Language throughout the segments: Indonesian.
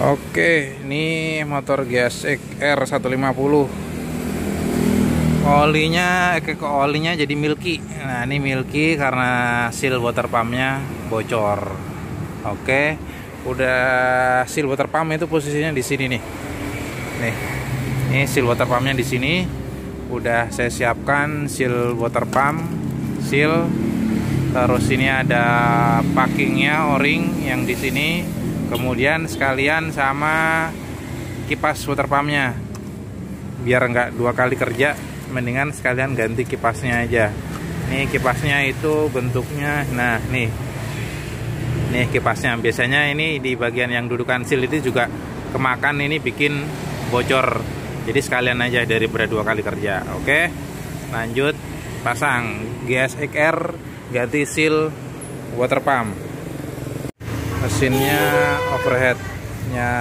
Oke, ini motor GSX R150. Olinya jadi milky. Nah, ini milky karena seal water pumpnya bocor. Oke, udah seal water pump itu posisinya di sini nih. Nih, ini seal water pumpnya di sini. Udah saya siapkan seal water pump, seal. Terus ini ada packingnya, o-ring yang di sini. Kemudian sekalian sama kipas water pumpnya, biar nggak dua kali kerja, mendingan sekalian ganti kipasnya aja. Nih kipasnya itu bentuknya, nah nih kipasnya. Biasanya ini di bagian yang dudukan seal itu juga kemakan, ini bikin bocor. Jadi sekalian aja daripada dua kali kerja. Oke, lanjut pasang GSX R, ganti seal water pump. Mesinnya overheadnya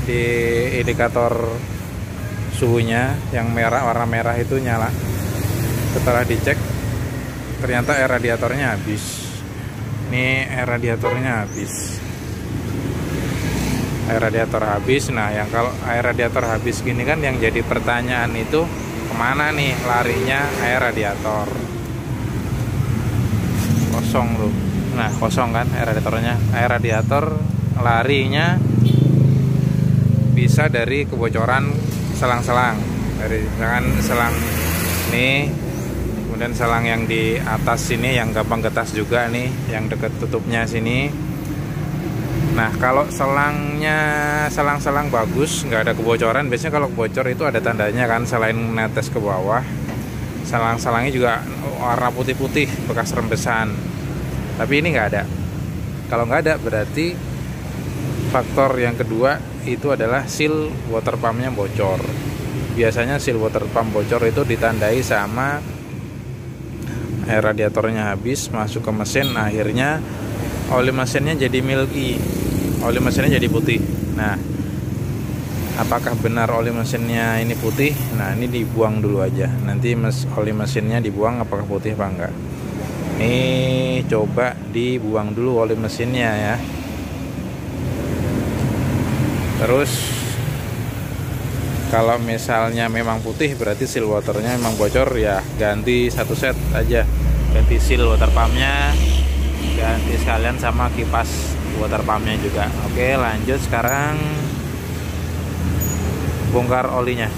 di indikator suhunya yang merah, warna merah itu nyala. Setelah dicek ternyata air radiatornya habis. Ini air radiatornya habis. Air radiator habis. Nah, yang kalau air radiator habis gini kan yang jadi pertanyaan itu kemana nih larinya air radiator? Kosong loh. Nah, kosong kan air radiatornya. Air radiator larinya bisa dari kebocoran selang-selang. Dari misalkan selang nih, kemudian selang yang di atas sini yang gampang getas juga nih, yang deket tutupnya sini. Nah, kalau selangnya selang-selang bagus, nggak ada kebocoran. Biasanya kalau kebocor itu ada tandanya kan, selain netes ke bawah, selang-selangnya juga warna putih-putih bekas rembesan. Tapi ini nggak ada. Kalau nggak ada berarti faktor yang kedua itu adalah seal water pumpnya bocor. Biasanya seal water pump bocor itu ditandai sama air radiatornya habis, masuk ke mesin, akhirnya oli mesinnya jadi milky, oli mesinnya jadi putih. Nah, apakah benar oli mesinnya ini putih? Nah, ini dibuang dulu aja. Nanti oli mesinnya dibuang apakah putih apa enggak. Ini coba dibuang dulu oli mesinnya ya. Terus kalau misalnya memang putih berarti seal waternya memang bocor, ya ganti satu set aja. Ganti seal water pumpnya, ganti sekalian sama kipas water pumpnya juga. Oke, lanjut sekarang bongkar olinya.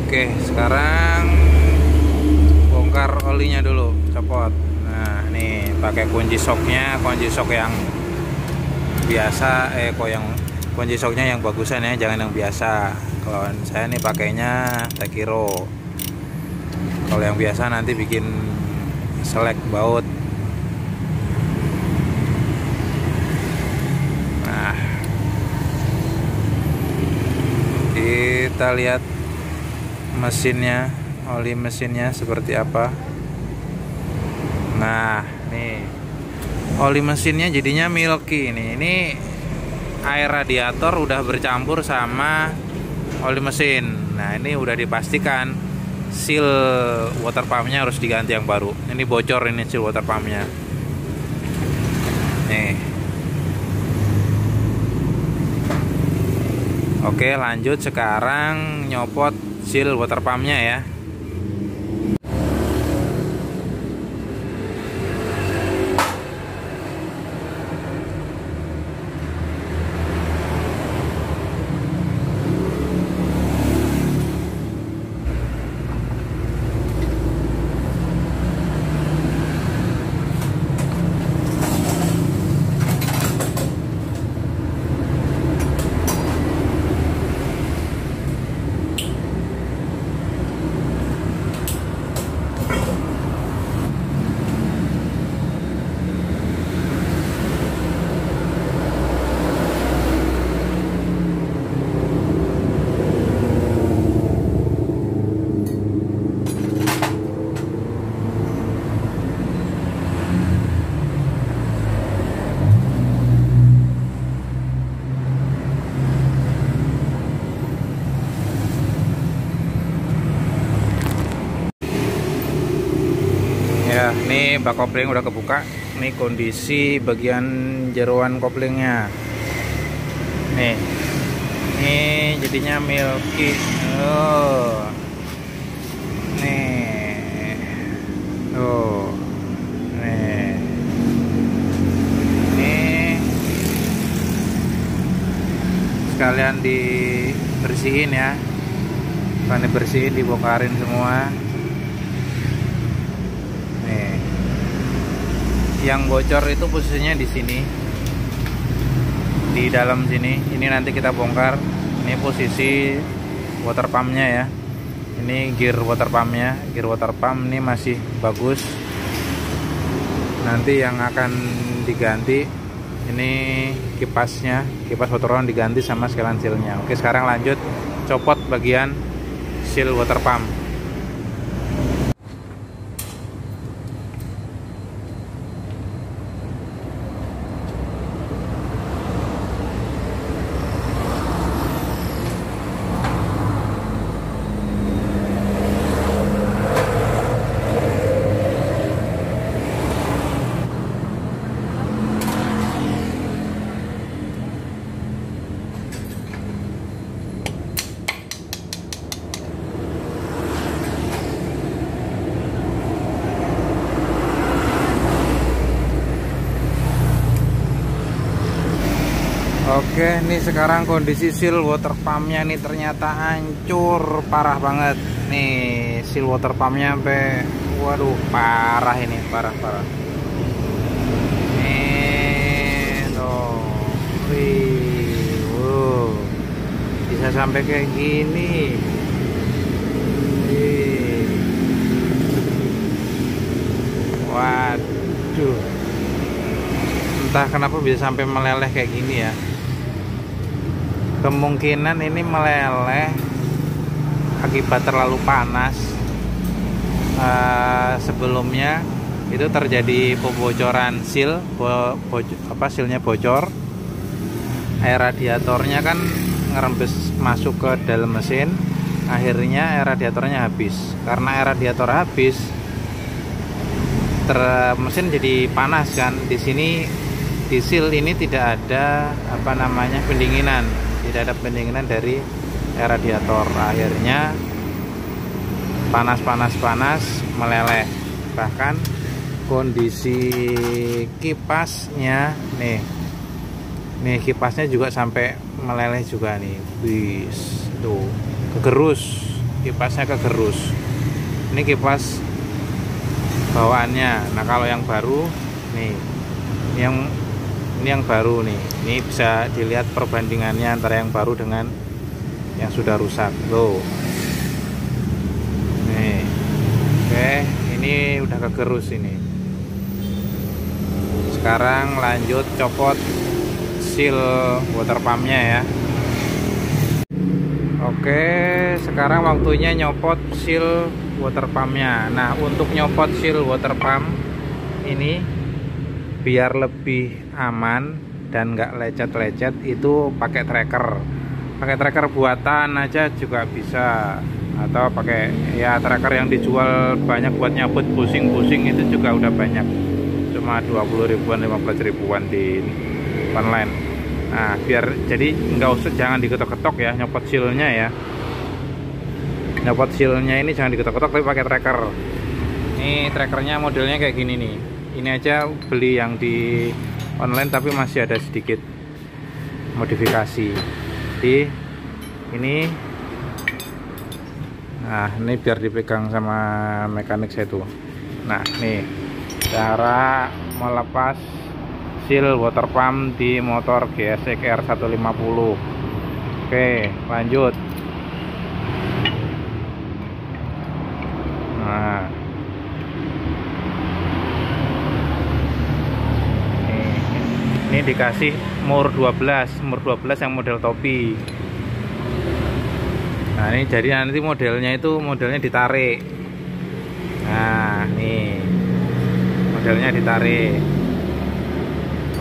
Oke, sekarang bongkar olinya dulu, copot. Nah, nih pakai kunci shocknya, kunci shock yang biasa, kunci shocknya yang bagusan ya, jangan yang biasa. Kalau saya nih pakainya Tekiro. Kalau yang biasa nanti bikin selek baut. Nah, kita lihat mesinnya, oli mesinnya seperti apa. Nah, nih oli mesinnya jadinya milky nih. Ini air radiator udah bercampur sama oli mesin. Nah, ini udah dipastikan seal water pumpnya harus diganti yang baru. Ini bocor, ini seal water pumpnya. Nih. Oke, lanjut sekarang nyopot seal water pumpnya ya. Ya, ini bak kopling udah kebuka. Ini kondisi bagian jeroan koplingnya. Nih, ini jadinya milky. Oh, nih, oh, nih, ini sekalian dibersihin ya. Sekalian dibersihin, dibongkarin semua. Nih, yang bocor itu posisinya di sini, di dalam sini. Ini nanti kita bongkar. Ini posisi water pumpnya ya. Ini gear water pumpnya. Gear water pump ini masih bagus. Nanti yang akan diganti ini kipasnya, kipas water pump diganti sama sekalian sealnya. Oke, sekarang lanjut copot bagian seal water pump. Oke, ini sekarang kondisi seal water pumpnya nih ternyata hancur parah banget. Nih seal water pumpnya sampai, waduh, parah ini, parah. Nih tuh, wih, bisa sampai kayak gini. Wih. Waduh, entah kenapa bisa sampai meleleh kayak gini ya. Kemungkinan ini meleleh akibat terlalu panas. Sebelumnya itu terjadi pembocoran seal, sealnya bocor. Air radiatornya kan ngerembes masuk ke dalam mesin. Akhirnya air radiatornya habis. Karena air radiator habis, mesin jadi panas kan. Di sini di seal ini tidak ada pendinginan. Tidak ada pendinginan dari air radiator. Akhirnya panas meleleh. Bahkan kondisi kipasnya nih kipasnya juga sampai meleleh juga nih. Wis, tuh kegerus, kipasnya kegerus. Ini kipas bawaannya. Nah, kalau yang baru nih, ini yang baru nih. Ini bisa dilihat perbandingannya antara yang baru dengan yang sudah rusak. Loh. Nih. Oke, ini udah kegerus ini. Sekarang lanjut copot seal water pumpnya ya. Oke, sekarang waktunya nyopot seal water pumpnya. Nah, untuk nyopot seal water pump ini biar lebih aman dan nggak lecet-lecet, itu pakai tracker buatan aja juga bisa, atau pakai ya tracker yang dijual banyak buat nyabut pusing-pusing itu juga udah banyak, cuma 20 ribuan 15 ribuan di online. Nah, biar jadi nggak usah, jangan diketok-ketok ya nyopot sealnya ya. Nyopot sealnya ini jangan diketok-ketok, tapi pakai tracker. Ini trackernya modelnya kayak gini nih. Ini aja beli yang di online, tapi masih ada sedikit modifikasi di ini. Nah, ini biar dipegang sama mekanik saya tuh. Nah, nih cara melepas seal water pump di motor GSX R150. Oke, lanjut. Nah, ini dikasih mur 12 yang model topi. Nah, ini jadi nanti modelnya ditarik. Nah, nih modelnya ditarik.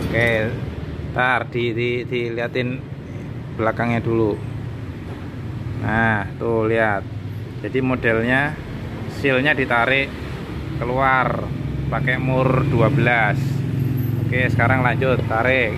Oke, ntar dilihatin belakangnya dulu. Nah, tuh lihat. Jadi modelnya sealnya ditarik keluar pakai mur 12. Oke, sekarang lanjut tarik.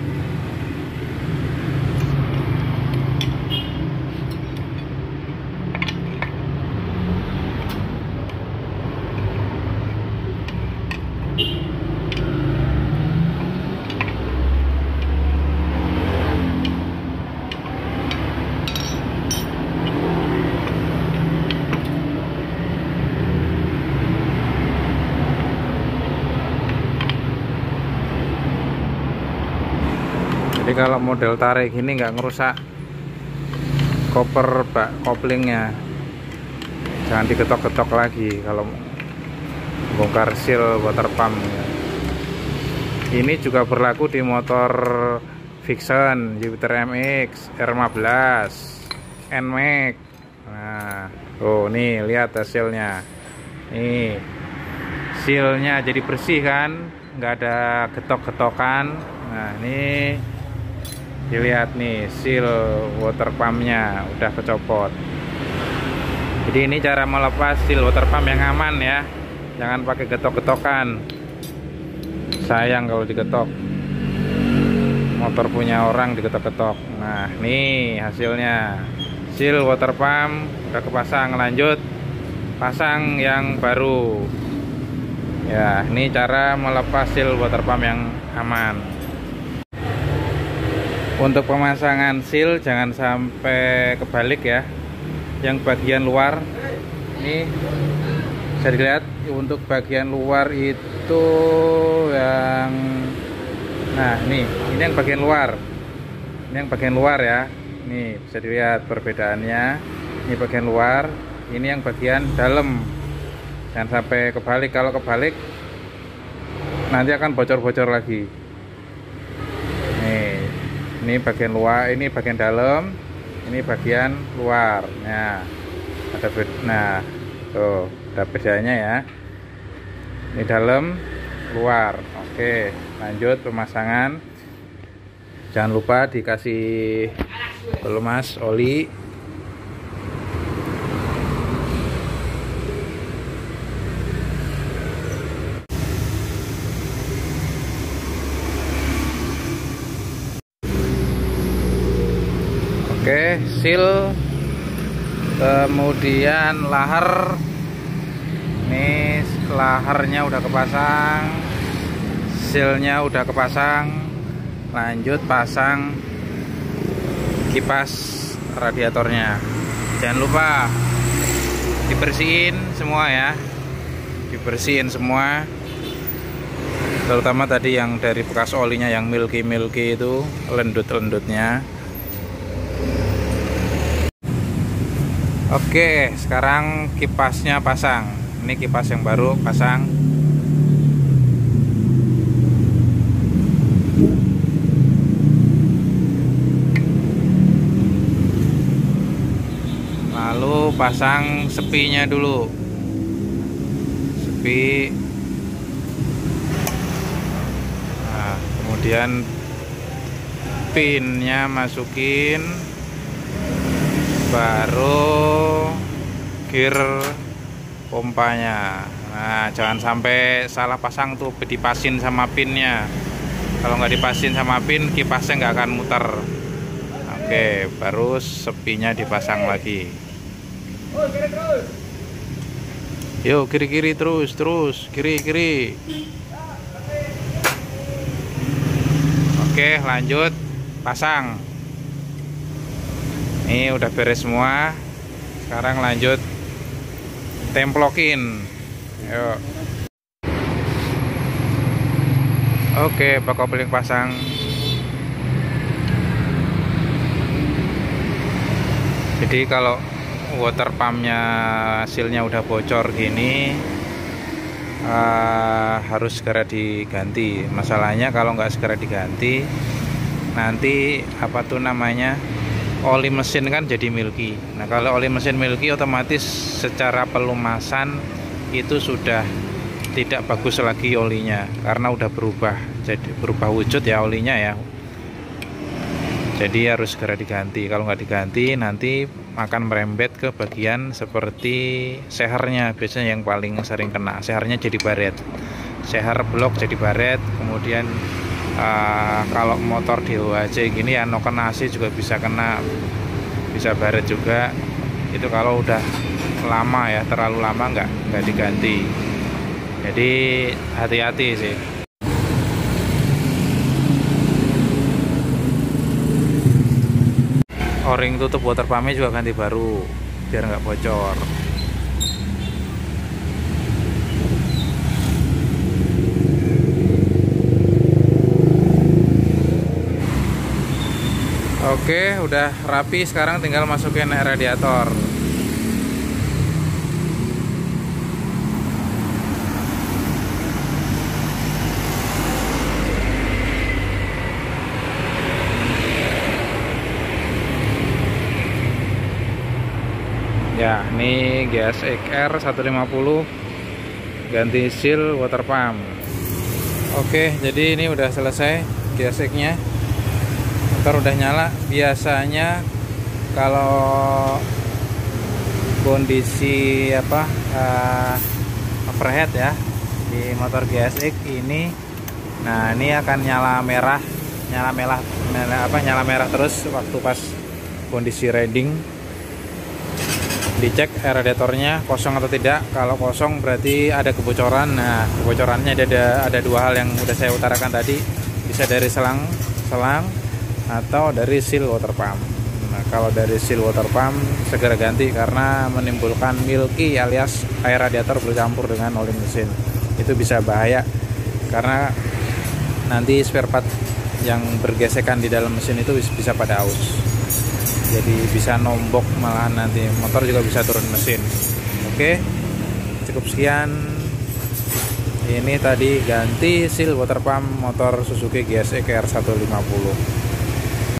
Jadi kalau model tarik ini nggak ngerusak koper bak koplingnya, jangan diketok-ketok lagi kalau bongkar seal water pump ya. Ini juga berlaku di motor Vixen, Jupiter MX, R15, NMAX. Nah, oh nih lihat hasilnya. Nih sealnya jadi bersih kan, nggak ada getok-getokan. Nah ini dilihat nih seal water pumpnya udah kecopot. Jadi ini cara melepas seal water pump yang aman ya, jangan pakai getok-getokan, sayang kalau digetok, motor punya orang digetok-getok. Nah nih hasilnya, seal water pump udah kepasang. Lanjut pasang yang baru ya. Ini cara melepas seal water pump yang aman. Untuk pemasangan seal jangan sampai kebalik ya. Yang bagian luar ini bisa dilihat, untuk bagian luar itu yang, nah ini yang bagian luar. Ini yang bagian luar ya. Nih bisa dilihat perbedaannya. Ini bagian luar, ini yang bagian dalam. Jangan sampai kebalik. Kalau kebalik nanti akan bocor-bocor lagi. Nih, ini bagian luar, ini bagian dalam, ini bagian luar. Nah, tuh ada bedanya ya. Ini dalam, luar. Oke, lanjut pemasangan. Jangan lupa dikasih pelumas oli. Oke, seal, kemudian lahar. Ini laharnya udah kepasang, sealnya udah kepasang. Lanjut pasang kipas radiatornya. Jangan lupa dibersihin semua ya, dibersihin semua, terutama tadi yang dari bekas olinya yang milky itu, lendut-lendutnya. Oke, sekarang kipasnya pasang. Ini kipas yang baru pasang. Lalu pasang sepinya dulu. Sepi. Nah, kemudian pinnya masukin, baru gear pompanya. Nah, jangan sampai salah pasang tuh, dipasin sama pinnya. Kalau nggak dipasin sama pin, kipasnya nggak akan muter. Oke, baru sepinya dipasang lagi. Yuk, kiri-kiri terus, kiri-kiri. Oke, lanjut pasang. Ini udah beres semua. Sekarang lanjut templokin. Yuk. Oke, bak kopling pasang. Jadi kalau water pumpnya sealnya udah bocor gini, harus segera diganti. Masalahnya kalau nggak segera diganti, nanti apa tuh namanya, oli mesin kan jadi milky. Nah, kalau oli mesin milky, otomatis secara pelumasan itu sudah tidak bagus lagi olinya, karena udah berubah, jadi berubah wujud ya olinya ya. Jadi harus segera diganti. Kalau nggak diganti, nanti akan merembet ke bagian seperti sehernya. Biasanya yang paling sering kena, sehernya jadi baret, seher blok jadi baret, kemudian Kalau motor DOHC gini ya noken AC juga bisa kena, bisa baret juga. Itu kalau udah lama ya, terlalu lama nggak diganti. Jadi hati-hati sih. O-ring tutup water pumpnya juga ganti baru biar nggak bocor. Oke, udah rapi. Sekarang tinggal masukin radiator. Ya, ini GSX R150 ganti seal water pump. Oke, jadi ini udah selesai GSX-nya. Motor udah nyala. Biasanya kalau kondisi overhead ya di motor GSX ini, nah ini akan nyala merah terus waktu pas kondisi riding. Dicek radiatornya kosong atau tidak. Kalau kosong berarti ada kebocoran. Nah, kebocorannya ada dua hal yang udah saya utarakan tadi, bisa dari selang atau dari seal water pump. Nah, kalau dari seal water pump segera ganti karena menimbulkan milky alias air radiator bercampur dengan oli mesin. Itu bisa bahaya karena nanti spare part yang bergesekan di dalam mesin itu bisa pada aus. Jadi bisa nombok, malahan nanti motor juga bisa turun mesin. Oke, cukup sekian. Ini tadi ganti seal water pump motor Suzuki GSX R150.